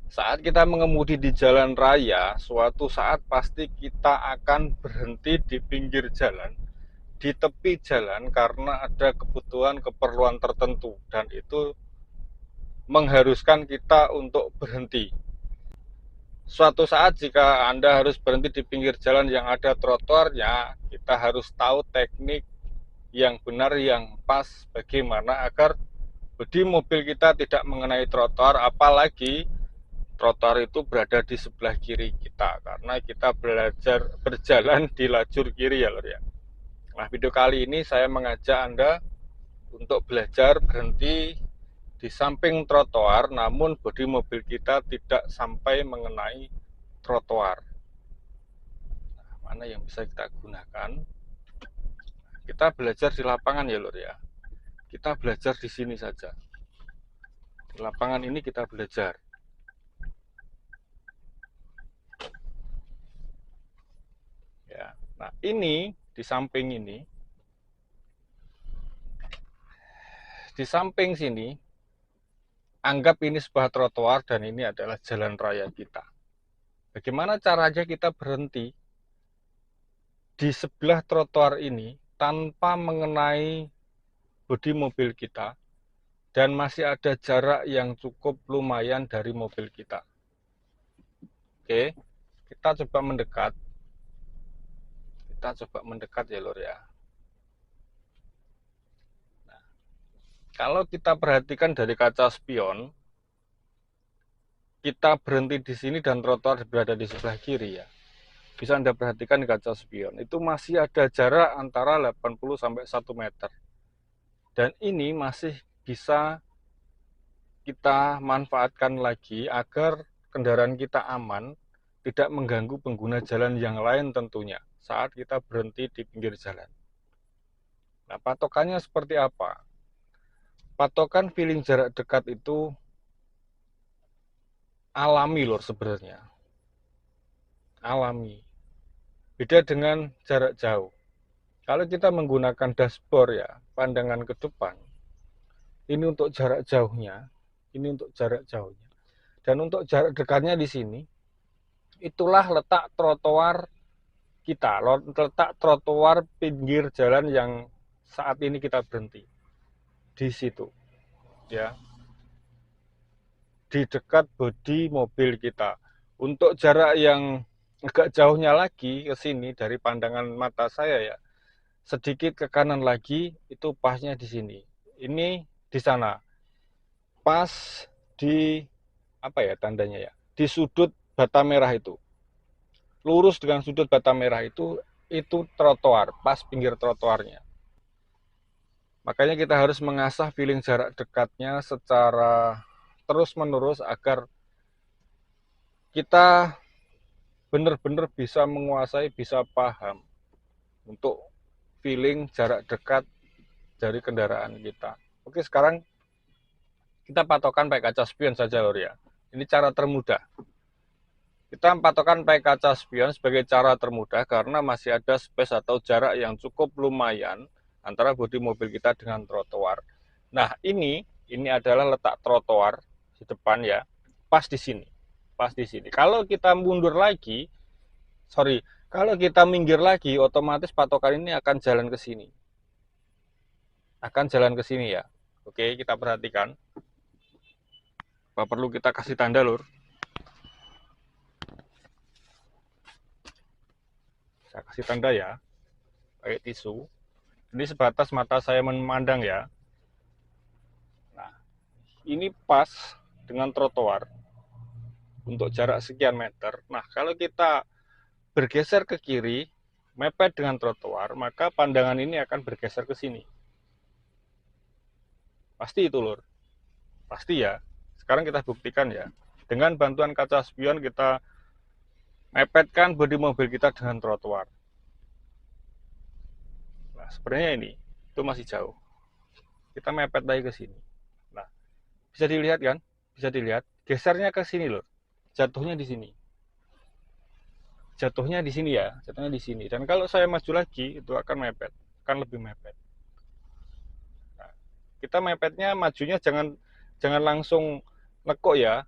Saat kita mengemudi di jalan raya, suatu saat pasti kita akan berhenti di pinggir jalan, di tepi jalan karena ada kebutuhan keperluan tertentu dan itu mengharuskan kita untuk berhenti. Suatu saat jika Anda harus berhenti di pinggir jalan yang ada trotoarnya, kita harus tahu teknik yang benar, yang pas, bagaimana agar bodi mobil kita tidak mengenai trotoar, apalagi trotoar itu berada di sebelah kiri kita, karena kita belajar berjalan di lajur kiri ya lor ya. Nah, video kali ini saya mengajak Anda untuk belajar berhenti di samping trotoar, namun bodi mobil kita tidak sampai mengenai trotoar. Nah, mana yang bisa kita gunakan? Kita belajar di lapangan ya lor ya. Kita belajar di sini saja. Di lapangan ini kita belajar. Ya. Nah, ini di samping ini, di samping sini, anggap ini sebuah trotoar dan ini adalah jalan raya kita. Bagaimana caranya kita berhenti di sebelah trotoar ini tanpa mengenai bodi mobil kita dan masih ada jarak yang cukup lumayan dari mobil kita. Oke, kita coba mendekat. Kita coba mendekat ya lor ya. Nah, kalau kita perhatikan dari kaca spion, kita berhenti di sini dan trotoar berada di sebelah kiri ya. Bisa Anda perhatikan di kaca spion, itu masih ada jarak antara 80 sampai 1 meter. Dan ini masih bisa kita manfaatkan lagi agar kendaraan kita aman, tidak mengganggu pengguna jalan yang lain tentunya saat kita berhenti di pinggir jalan. Nah, patokannya seperti apa? Patokan feeling jarak dekat itu alami lor sebenarnya. Alami. Beda dengan jarak jauh. Kalau kita menggunakan dashboard ya, pandangan ke depan, ini untuk jarak jauhnya, ini untuk jarak jauhnya. Dan untuk jarak dekatnya di sini, itulah letak trotoar kita, letak trotoar pinggir jalan yang saat ini kita berhenti. Di situ, ya, di dekat bodi mobil kita. Untuk jarak yang agak jauhnya lagi ke sini dari pandangan mata saya ya, sedikit ke kanan lagi itu pasnya di sini. Ini di sana. Pas di apa ya tandanya ya? Di sudut bata merah itu. Lurus dengan sudut bata merah itu trotoar, pas pinggir trotoarnya. Makanya kita harus mengasah feeling jarak dekatnya secara terus-menerus agar kita benar-benar bisa menguasai, bisa paham untuk feeling jarak dekat dari kendaraan kita. Oke, sekarang kita patokan pakai kaca spion saja lor ya. Ini cara termudah. Kita patokan pakai kaca spion sebagai cara termudah karena masih ada space atau jarak yang cukup lumayan antara bodi mobil kita dengan trotoar. Nah, ini adalah letak trotoar di depan ya, pas di sini. Pas di sini. Kalau kita mundur lagi, kalau kita minggir lagi, otomatis patokan ini akan jalan ke sini. Akan jalan ke sini ya. Oke, kita perhatikan. Apa perlu kita kasih tanda lur? Saya kasih tanda ya, pakai tisu. Ini sebatas mata saya memandang ya. Nah, ini pas dengan trotoar untuk jarak sekian meter. Nah, kalau kita bergeser ke kiri, mepet dengan trotoar, maka pandangan ini akan bergeser ke sini. Pasti itu lur. Pasti ya. Sekarang kita buktikan ya. Dengan bantuan kaca spion kita mepetkan bodi mobil kita dengan trotoar. Nah, sebenarnya ini itu masih jauh. Kita mepet lagi ke sini. Nah, bisa dilihat kan? Bisa dilihat gesernya ke sini loh. Jatuhnya di sini. Jatuhnya di sini ya, jatuhnya di sini. Dan kalau saya maju lagi itu akan mepet, akan lebih mepet. Nah, kita mepetnya majunya jangan langsung nekuk ya.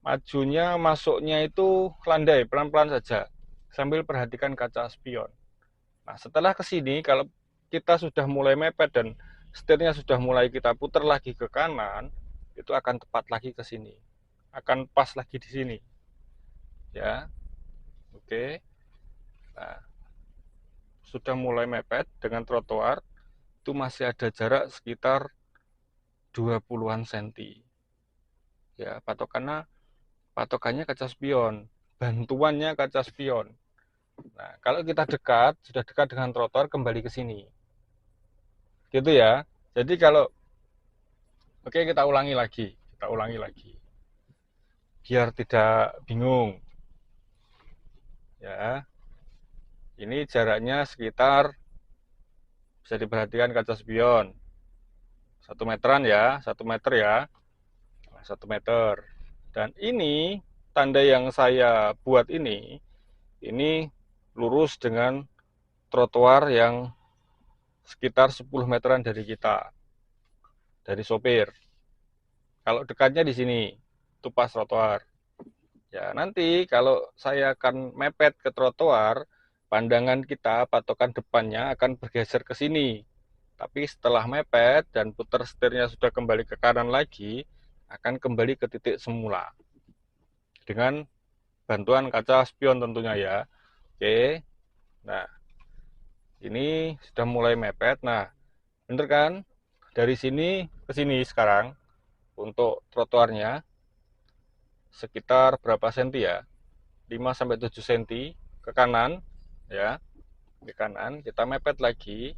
majunya masuknya itu landai, pelan-pelan saja, sambil perhatikan kaca spion. Nah, setelah ke sini, kalau kita sudah mulai mepet dan setirnya sudah mulai kita putar lagi ke kanan, itu akan tepat lagi ke sini, akan pas lagi di sini, ya. Oke. Nah, sudah mulai mepet dengan trotoar, itu masih ada jarak sekitar 20-an senti. Ya, patokannya kaca spion, bantuannya kaca spion. Nah, kalau kita sudah dekat dengan trotoar, kembali ke sini. Gitu ya. Jadi kalau oke, kita ulangi lagi. Biar tidak bingung. Ya. Ini jaraknya sekitar, bisa diperhatikan kaca spion. 1 meteran ya, 1 meter ya. 1 meter. Dan ini tanda yang saya buat ini lurus dengan trotoar yang sekitar 10 meteran dari kita, dari sopir. Kalau dekatnya di sini, itu pas trotoar. Ya, nanti kalau saya akan mepet ke trotoar, pandangan kita, patokan depannya akan bergeser ke sini. Tapi setelah mepet dan putar setirnya sudah kembali ke kanan lagi, akan kembali ke titik semula. Dengan bantuan kaca spion tentunya ya. Oke. Nah, ini sudah mulai mepet. Nah, bener kan? Dari sini ke sini sekarang untuk trotoarnya sekitar berapa senti ya? 5 sampai 7 senti ke kanan ya. Ke kanan kita mepet lagi.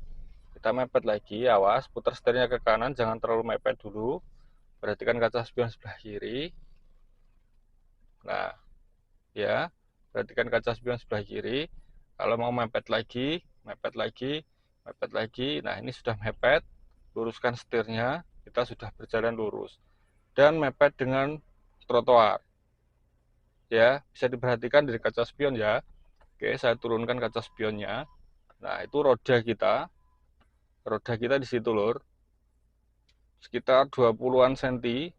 Awas putar setirnya ke kanan, jangan terlalu mepet dulu. Perhatikan kaca spion sebelah kiri. Nah, ya, perhatikan kaca spion sebelah kiri. Kalau mau mepet lagi. Nah, ini sudah mepet. Luruskan setirnya, kita sudah berjalan lurus dan mepet dengan trotoar. Ya, bisa diperhatikan dari kaca spion ya. Oke, saya turunkan kaca spionnya. Nah, itu roda kita di situ lur, sekitar 20-an senti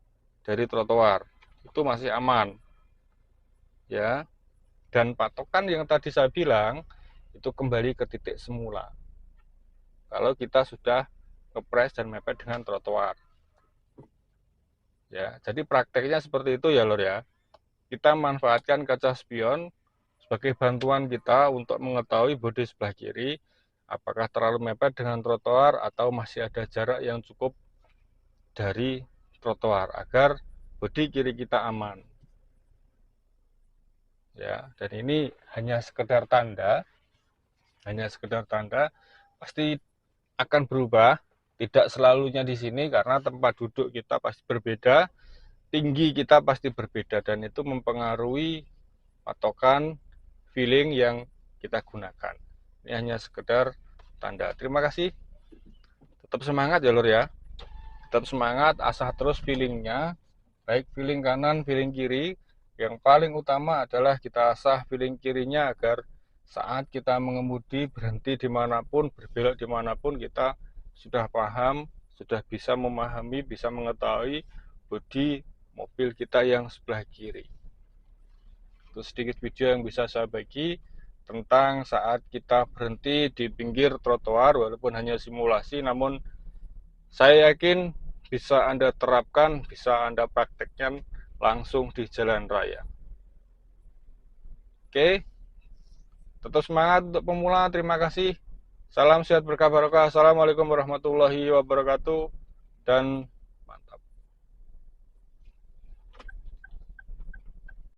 dari trotoar, itu masih aman ya. Dan patokan yang tadi saya bilang itu kembali ke titik semula kalau kita sudah ngepres dan mepet dengan trotoar ya. Jadi prakteknya seperti itu ya lur ya. Kita manfaatkan kaca spion sebagai bantuan kita untuk mengetahui bodi sebelah kiri apakah terlalu mepet dengan trotoar atau masih ada jarak yang cukup dari trotoar agar bodi kiri kita aman ya. Dan ini hanya sekedar tanda, pasti akan berubah, tidak selalunya di sini karena tempat duduk kita pasti berbeda, tinggi kita pasti berbeda, dan itu mempengaruhi patokan feeling yang kita gunakan. Ini hanya sekedar tanda. Terima kasih, tetap semangat ya lur ya, tetap semangat, asah terus feelingnya, baik feeling kanan, feeling kiri. Yang paling utama adalah kita asah feeling kirinya agar saat kita mengemudi, berhenti dimanapun, berbelok dimanapun, kita sudah paham, sudah bisa memahami, bisa mengetahui bodi mobil kita yang sebelah kiri. Itu sedikit video yang bisa saya bagi tentang saat kita berhenti di pinggir trotoar, walaupun hanya simulasi, namun saya yakin bisa Anda terapkan, bisa Anda praktekkan langsung di jalan raya. Oke, tetap semangat untuk pemula. Terima kasih. Salam sehat berkah barokah. Assalamualaikum warahmatullahi wabarakatuh. Dan